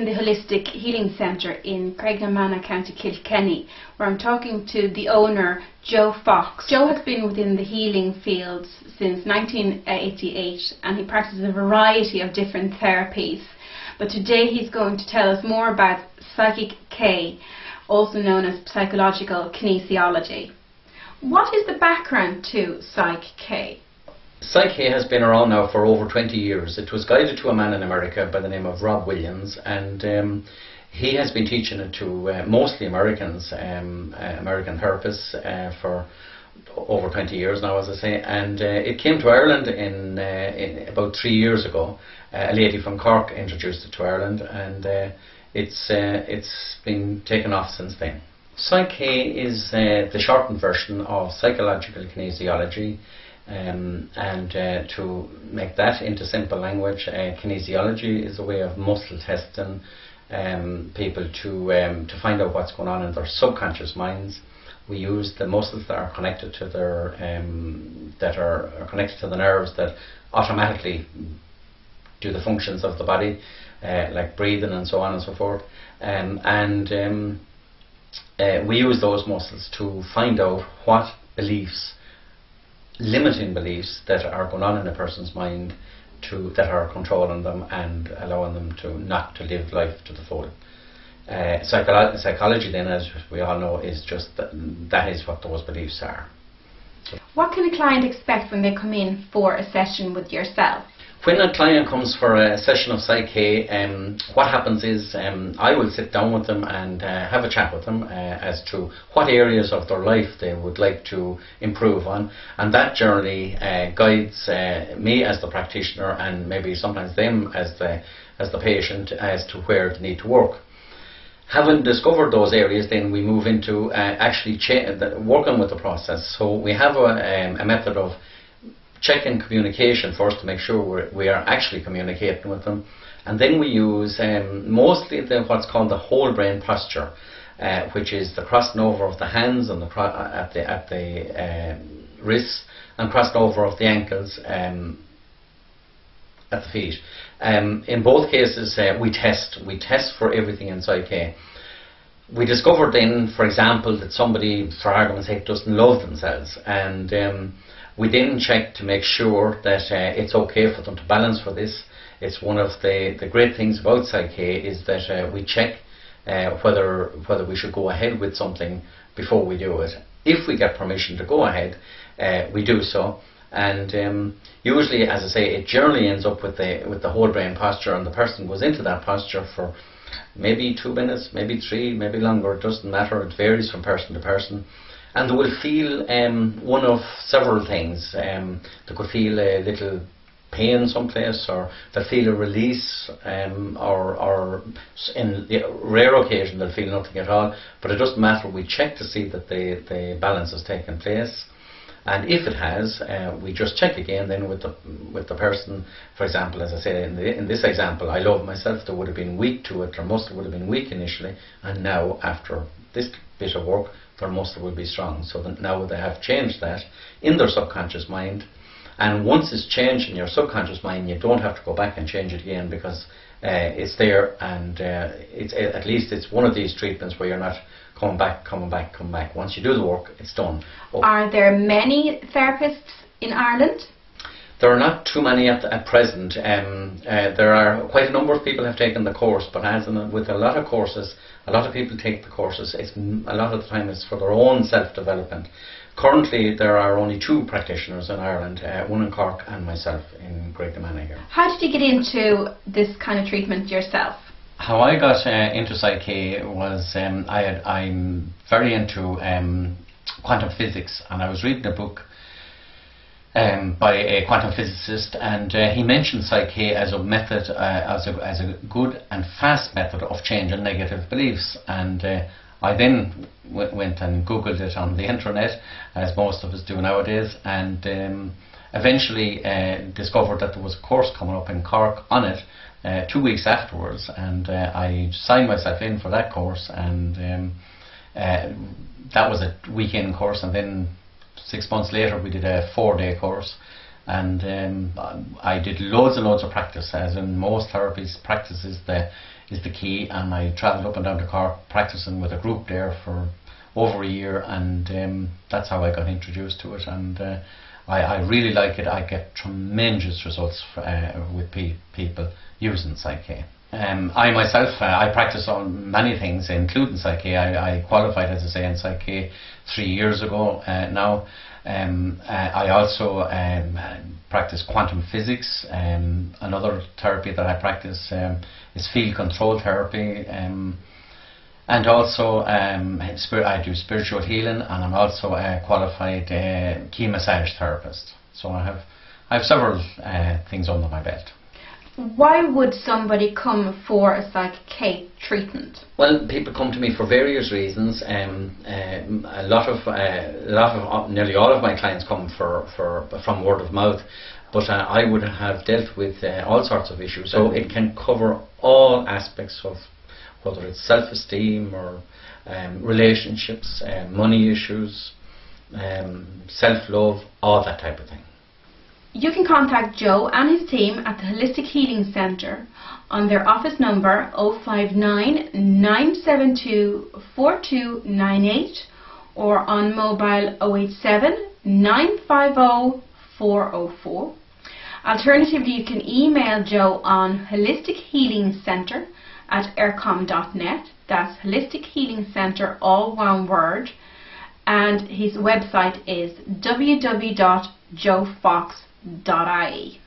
the Holistic Healing Centre in Craignamanagh, County Kilkenny, where I'm talking to the owner, Joe Fox. Joe has been within the healing field since 1988 and he practices a variety of different therapies. But today he's going to tell us more about Psych-K, also known as Psychological Kinesiology. What is the background to Psych-K? Psych-K has been around now for over 20 years. It was guided to a man in America by the name of Rob Williams, and he has been teaching it to mostly Americans, American therapists for over 20 years now, as I say. And it came to Ireland in about 3 years ago. A lady from Cork introduced it to Ireland, and it's been taken off since then. Psych-K is the shortened version of Psychological Kinesiology. And to make that into simple language, kinesiology is a way of muscle testing people to find out what's going on in their subconscious minds. We use the muscles that are connected to their that are connected to the nerves that automatically do the functions of the body, like breathing and so on and so forth. We use those muscles to find out what beliefs, limiting beliefs that are going on in a person's mind that are controlling them and allowing them to not to live life to the full. Psychology then, as we all know, is just that is what those beliefs are. What can a client expect when they come in for a session with yourself? When a client comes for a session of Psych-K, what happens is I will sit down with them and have a chat with them as to what areas of their life they would like to improve on, and that generally guides me as the practitioner and maybe sometimes them as the patient as to where they need to work. Having discovered those areas, then we move into actually working with the process. So we have a method of checking communication first to make sure we are actually communicating with them, and then we use mostly what's called the whole brain posture, which is the crossing over of the hands and at the wrists, and crossing over of the ankles at the feet. In both cases, we test for everything in Psych-K. We discovered then, for example, that somebody, for argument's sake, doesn't love themselves, and we then check to make sure that it's okay for them to balance for this. It's one of the great things about Psych-K is that we check whether we should go ahead with something before we do it. If we get permission to go ahead, we do so. And usually, as I say, it generally ends up with the whole brain posture, and the person goes into that posture for maybe 2 minutes, maybe 3, maybe longer. It doesn't matter. It varies from person to person. And they will feel one of several things. They could feel a little pain someplace, or they'll feel a release, or in the rare occasion they'll feel nothing at all. But it doesn't matter. We check to see that the balance has taken place. And if it has, we just check again then with the person. For example, as I said in this example, I love myself, they would have been weak to it, their muscle would have been weak initially, and now after this bit of work, their muscle will be strong. So that now they have changed that in their subconscious mind, and once it's changed in your subconscious mind, you don't have to go back and change it again, because it's there, and it's at least it's one of these treatments where you're not coming back. Once you do the work, it's done. Are there many therapists in Ireland? There are not too many at present. There are quite a number of people have taken the course, but as with a lot of courses, a lot of people take the courses. A lot of the time it's for their own self-development. Currently there are only 2 practitioners in Ireland, one in Cork and myself in Craignamanagh here. How did you get into this kind of treatment yourself? How I got into Psych-K was I'm very into quantum physics, and I was reading a book by a quantum physicist, and he mentioned Psych-K as a method, as a good and fast method of changing negative beliefs. And I then went and googled it on the internet, as most of us do nowadays, and eventually discovered that there was a course coming up in Cork on it 2 weeks afterwards, and I signed myself in for that course, and that was a weekend course, and then 6 months later we did a 4-day course, and I did loads and loads of practice, as in most therapies practices. is the key, and I travelled up and down to Cork practicing with a group there for over a year, and that's how I got introduced to it, and I really like it. I get tremendous results with people using Psych-K. I myself, I practice on many things, including Psych-K. I qualified, as I say, in Psych-K 3 years ago now. I also practice quantum physics. Another therapy that I practice is field control therapy. And also I do spiritual healing, and I'm also a qualified key massage therapist. So I have several things under my belt. Why would somebody come for a Psych-K treatment? Well, people come to me for various reasons. Nearly all of my clients come from word of mouth, but I would have dealt with all sorts of issues. So it can cover all aspects of whether it's self-esteem or relationships, money issues, self-love, all that type of thing. You can contact Joe and his team at the Holistic Healing Centre on their office number 059 972 4298 or on mobile 087 950 404. Alternatively, you can email Joe on holistichealingcentre@aircom.net. That's Holistic Healing Centre, all one word. And his website is www.joefox.ie.